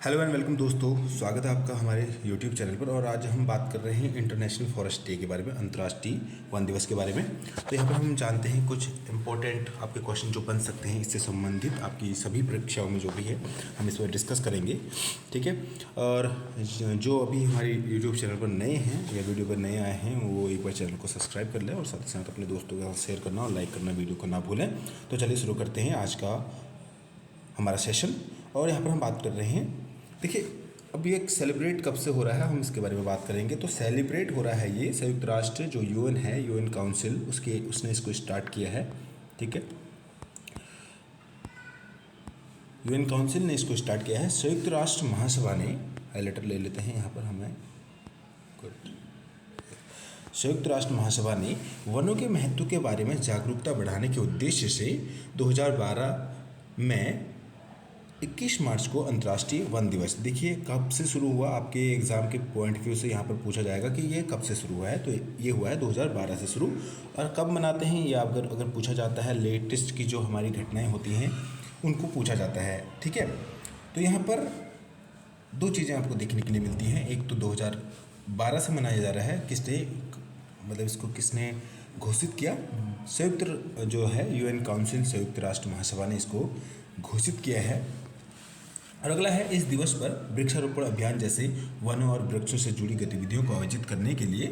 Hello and welcome दोस्तों, स्वागत है आपका हमारे यूट्यूब चैनल पर। और आज हम बात कर रहे हैं इंटरनेशनल फॉरेस्ट डे के बारे में, अंतर्राष्ट्रीय वन दिवस के बारे में। तो यहाँ पर हम जानते हैं कुछ इंपॉर्टेंट आपके क्वेश्चन जो बन सकते हैं इससे संबंधित, आपकी सभी परीक्षाओं में जो भी है हम इस पर डिस्कस करेंगे, ठीक है। और जो अभी हमारे यूट्यूब चैनल पर नए हैं या वीडियो पर नए आए हैं वो एक बार चैनल को सब्सक्राइब कर लें और साथ ही साथ अपने दोस्तों के साथ शेयर करना और लाइक करना वीडियो को ना भूलें। तो चलिए शुरू करते हैं आज का हमारा सेशन। और यहाँ पर हम बात कर रहे हैं, देखिए अब ये सेलिब्रेट कब से हो रहा है हम इसके बारे में बात करेंगे। तो सेलिब्रेट हो रहा है ये संयुक्त राष्ट्र जो यूएन है, यूएन काउंसिल, उसने इसको स्टार्ट किया है, ठीक है। यूएन काउंसिल ने इसको स्टार्ट किया है। संयुक्त राष्ट्र महासभा ने, हाईलाइटर ले लेते हैं यहाँ पर हमें, गुड। संयुक्त राष्ट्र महासभा ने वनों के महत्व के बारे में जागरूकता बढ़ाने के उद्देश्य से 2012 में 21 मार्च को अंतर्राष्ट्रीय वन दिवस, देखिए कब से शुरू हुआ, आपके एग्ज़ाम के पॉइंट व्यू से यहाँ पर पूछा जाएगा कि ये कब से शुरू हुआ है। तो ये हुआ है 2012 से शुरू। और कब मनाते हैं ये अगर पूछा जाता है, लेटेस्ट की जो हमारी घटनाएं होती हैं उनको पूछा जाता है, ठीक है। तो यहाँ पर दो चीज़ें आपको देखने के लिए मिलती हैं। एक तो 2012 से मनाया जा रहा है, किसने मतलब इसको किसने घोषित किया, संयुक्त जो है यूएन काउंसिल, संयुक्त राष्ट्र महासभा ने इसको घोषित किया है। और अगला है, इस दिवस पर वृक्षारोपण अभियान जैसे वनों और वृक्षों से जुड़ी गतिविधियों को आयोजित करने के लिए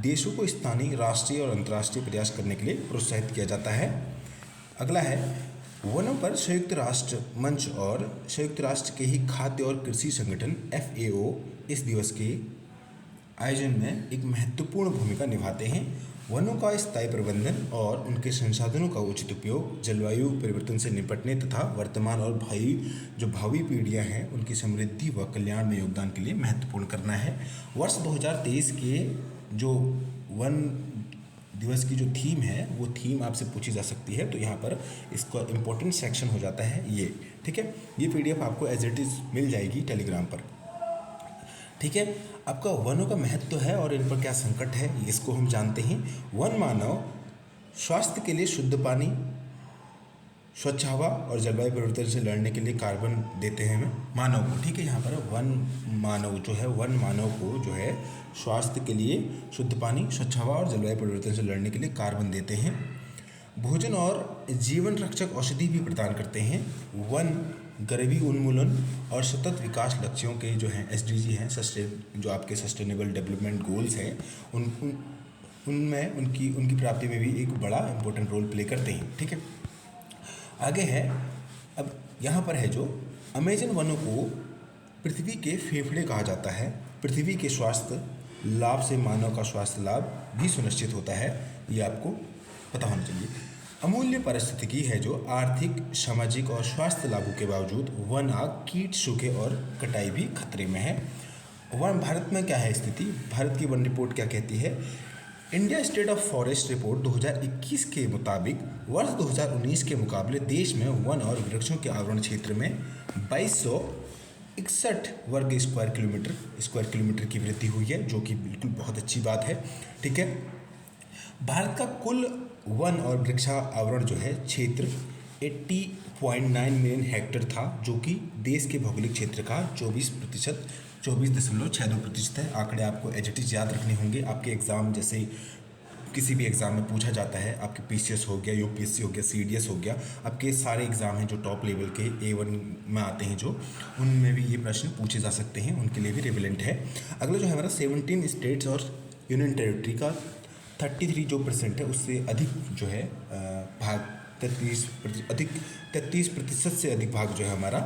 देशों को स्थानीय, राष्ट्रीय और अंतर्राष्ट्रीय प्रयास करने के लिए प्रोत्साहित किया जाता है। अगला है, वनों पर संयुक्त राष्ट्र मंच और संयुक्त राष्ट्र के ही खाद्य और कृषि संगठन FAO इस दिवस के आयोजन में एक महत्वपूर्ण भूमिका निभाते हैं। वनों का स्थायी प्रबंधन और उनके संसाधनों का उचित उपयोग जलवायु परिवर्तन से निपटने तथा वर्तमान और भावी पीढ़ियां हैं उनकी समृद्धि व कल्याण में योगदान के लिए महत्वपूर्ण करना है। वर्ष 2023 के जो वन दिवस की जो थीम है वो थीम आपसे पूछी जा सकती है। तो यहाँ पर इसका इम्पोर्टेंट सेक्शन हो जाता है ये, ठीक है। ये PDF आपको एज इट इज़ मिल जाएगी टेलीग्राम पर, ठीक है। आपका वनों का महत्व है और इन पर क्या संकट है इसको हम जानते हैं। वन मानव स्वास्थ्य के लिए शुद्ध पानी, स्वच्छ हवा और जलवायु परिवर्तन से लड़ने के लिए कार्बन देते हैं मानव को, ठीक है। यहाँ पर वन मानव को जो है स्वास्थ्य के लिए शुद्ध पानी, स्वच्छ हवा और जलवायु परिवर्तन से लड़ने के लिए कार्बन देते हैं। भोजन और जीवन रक्षक औषधि भी प्रदान करते हैं। वन गरीबी उन्मूलन और सतत विकास लक्ष्यों के जो हैं SDG हैं, जो आपके सस्टेनेबल डेवलपमेंट गोल्स हैं, उनमें उनकी प्राप्ति में भी एक बड़ा इंपॉर्टेंट रोल प्ले करते हैं, ठीक है। आगे है, अब यहाँ पर है जो अमेजन वनों को पृथ्वी के फेफड़े कहा जाता है। पृथ्वी के स्वास्थ्य लाभ से मानव का स्वास्थ्य लाभ भी सुनिश्चित होता है, ये आपको पता होना चाहिए। अमूल्य पारिस्थितिकी है जो आर्थिक, सामाजिक और स्वास्थ्य लाभों के बावजूद वन आग, कीट, सूखे और कटाई भी खतरे में है। वन भारत में क्या है स्थिति, भारत की वन रिपोर्ट क्या कहती है। India state of forest report 2021 के मुताबिक वर्ष 2019 के मुकाबले देश में वन और वृक्षों के आवरण क्षेत्र में 2261 वर्ग स्क्वायर किलोमीटर की वृद्धि हुई है, जो कि बिल्कुल बहुत अच्छी बात है, ठीक है। भारत का कुल वन और वृक्षा आवरण जो है क्षेत्र 80.9 मिलियन हेक्टेयर था, जो कि देश के भौगोलिक क्षेत्र का 24.62% है। आंकड़े आपको एज इट इज़ याद रखने होंगे। आपके एग्ज़ाम जैसे किसी भी एग्ज़ाम में पूछा जाता है, आपके PCS हो गया, UPSC हो गया, CDS हो गया, आपके सारे एग्ज़ाम हैं जो टॉप लेवल के A1 में आते हैं, जो उनमें भी ये प्रश्न पूछे जा सकते हैं, उनके लिए भी रिलेवेंट है। अगला जो है हमारा 17 स्टेट्स और यूनियन टेरिटरी का 33% है, उससे अधिक जो है भाग 33% से अधिक भाग जो है हमारा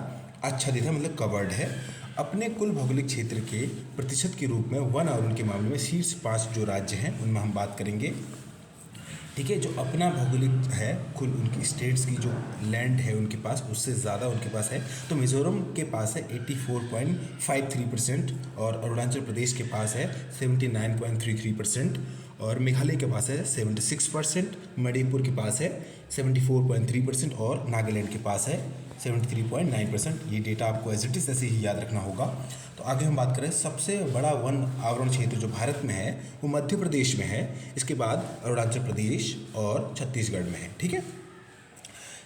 आच्छादित है, मतलब कवर्ड है। अपने कुल भौगोलिक क्षेत्र के प्रतिशत के रूप में वन आवरण के मामले में शीर्ष 5 जो राज्य हैं उनमें हम बात करेंगे, ठीक है। जो अपना भौगोलिक है, कुल उनकी स्टेट्स की जो लैंड है उनके पास, उससे ज़्यादा उनके पास है। तो मिज़ोरम के पास है 84.53% और अरुणाचल प्रदेश के पास है 79.33% और मेघालय के पास है 76%, मणिपुर के पास है 74.3% और नागालैंड के पास है 73.9%। ये डेटा आपको एज इट इज़ ऐसे ही याद रखना होगा। तो आगे हम बात करें, सबसे बड़ा वन आवरण क्षेत्र जो भारत में है वो मध्य प्रदेश में है, इसके बाद अरुणाचल प्रदेश और छत्तीसगढ़ में है, ठीक है।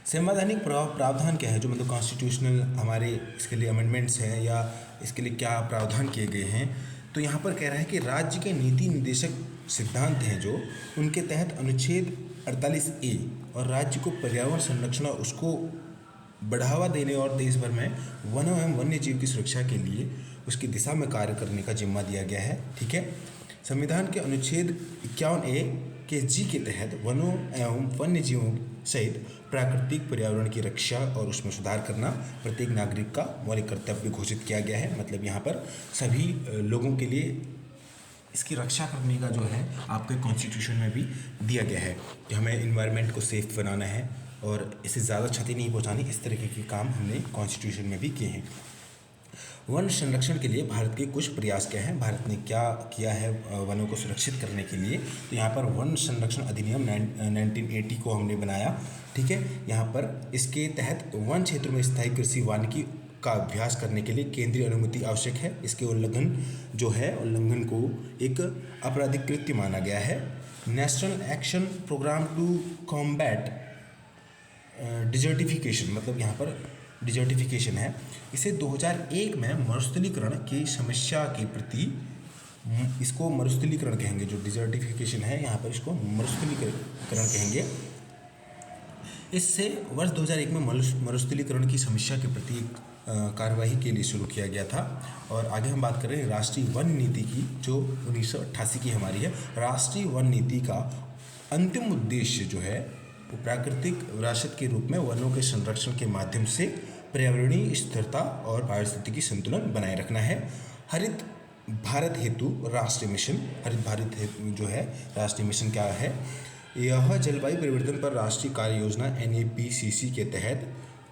संवैधानिक प्रावधान क्या है, जो मतलब कॉन्स्टिट्यूशनल हमारे इसके लिए अमेंडमेंट्स हैं या इसके लिए क्या प्रावधान किए गए हैं। तो यहाँ पर कह रहा है कि राज्य के नीति निर्देशक सिद्धांत हैं जो, उनके तहत अनुच्छेद 48A और राज्य को पर्यावरण संरक्षण और उसको बढ़ावा देने और देश भर में वनों एवं वन्य जीव की सुरक्षा के लिए उसकी दिशा में कार्य करने का जिम्मा दिया गया है। ठीक है। संविधान के अनुच्छेद 51A के जी के तहत वनों एवं वन्य जीवों सहित प्राकृतिक पर्यावरण की रक्षा और उसमें सुधार करना प्रत्येक नागरिक का मौलिक कर्तव्य घोषित किया गया है। मतलब यहाँ पर सभी लोगों के लिए इसकी रक्षा करने का जो है आपके कॉन्स्टिट्यूशन में भी दिया गया है कि हमें इन्वायरमेंट को सेफ बनाना है और इसे ज़्यादा क्षति नहीं पहुंचानी। इस तरीके के काम हमने कॉन्स्टिट्यूशन में भी किए हैं। वन संरक्षण के लिए भारत के कुछ प्रयास क्या हैं, भारत ने क्या किया है वनों को सुरक्षित करने के लिए। तो यहाँ पर वन संरक्षण अधिनियम 1980 को हमने बनाया। ठीक है। यहाँ पर इसके तहत वन क्षेत्र में स्थायी कृषि वानिकी का अभ्यास करने के लिए केंद्रीय अनुमति आवश्यक है। इसके उल्लंघन को एक आपराधिक कृत्य माना गया है। National action programme to combat desertification, मतलब यहाँ पर डिजर्टिफिकेशन है, इसे 2001 में मरुस्थलीकरण की समस्या के प्रति, इसको मरुस्थलीकरण कहेंगे। जो डिजर्टिफिकेशन है यहाँ पर इसको मरुस्थलीकरण कहेंगे। इससे वर्ष 2001 में मरुस्थलीकरण की समस्या के प्रति कार्यवाही के लिए शुरू किया गया था। और आगे हम बात करें राष्ट्रीय वन नीति की, जो 1988 की हमारी है। राष्ट्रीय वन नीति का अंतिम उद्देश्य जो है वो प्राकृतिक विरासत के रूप में वनों के संरक्षण के माध्यम से पर्यावरणीय स्थिरता और पारिस्थितिकी संतुलन बनाए रखना है। हरित भारत हेतु राष्ट्रीय मिशन, हरित भारत हेतु जो है राष्ट्रीय मिशन क्या है, यह जलवायु परिवर्तन पर राष्ट्रीय कार्य योजना NAPCC के तहत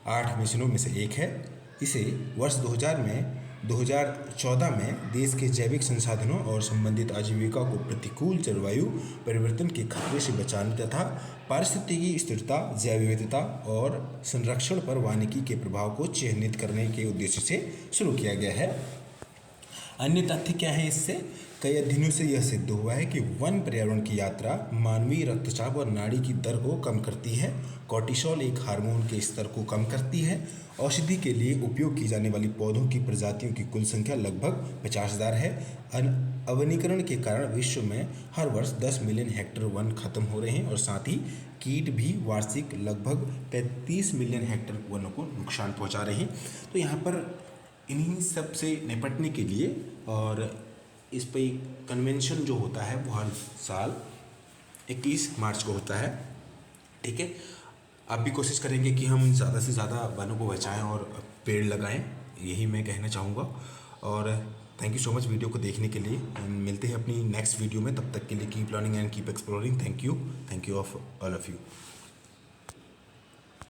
8 मिशनों में से एक है। इसे वर्ष 2014 में देश के जैविक संसाधनों और संबंधित आजीविका को प्रतिकूल जलवायु परिवर्तन के खतरे से बचाने तथा पारिस्थितिकी स्थिरता, जैव विविधता और संरक्षण पर वानिकी के प्रभाव को चिह्नित करने के उद्देश्य से शुरू किया गया है। अन्य तथ्य क्या है इससे? कई अध्ययनों से यह सिद्ध हुआ है कि वन पर्यावरण की यात्रा मानवीय रक्तचाप और नाड़ी की दर को कम करती है। कॉर्टिसोल एक हार्मोन के स्तर को कम करती है। औषधि के लिए उपयोग की जाने वाली पौधों की प्रजातियों की कुल संख्या लगभग 50,000 है। अवनीकरण के कारण विश्व में हर वर्ष 10 मिलियन हेक्टेयर वन खत्म हो रहे हैं और साथ ही कीट भी वार्षिक लगभग 35 मिलियन हेक्टेयर वनों को नुकसान पहुंचा रहे हैं। तो यहाँ पर इन्हीं सब से निपटने के लिए और इस पे कन्वेंशन जो होता है वो हर साल 21 मार्च को होता है। ठीक है। आप भी कोशिश करेंगे कि हम ज़्यादा से ज़्यादा वनों को बचाएं और पेड़ लगाएं, यही मैं कहना चाहूँगा। और thank you so much video को देखने के लिए। मिलते हैं अपनी नेक्स्ट वीडियो में, तब तक के लिए keep learning and keep exploring. Thank you of all of you.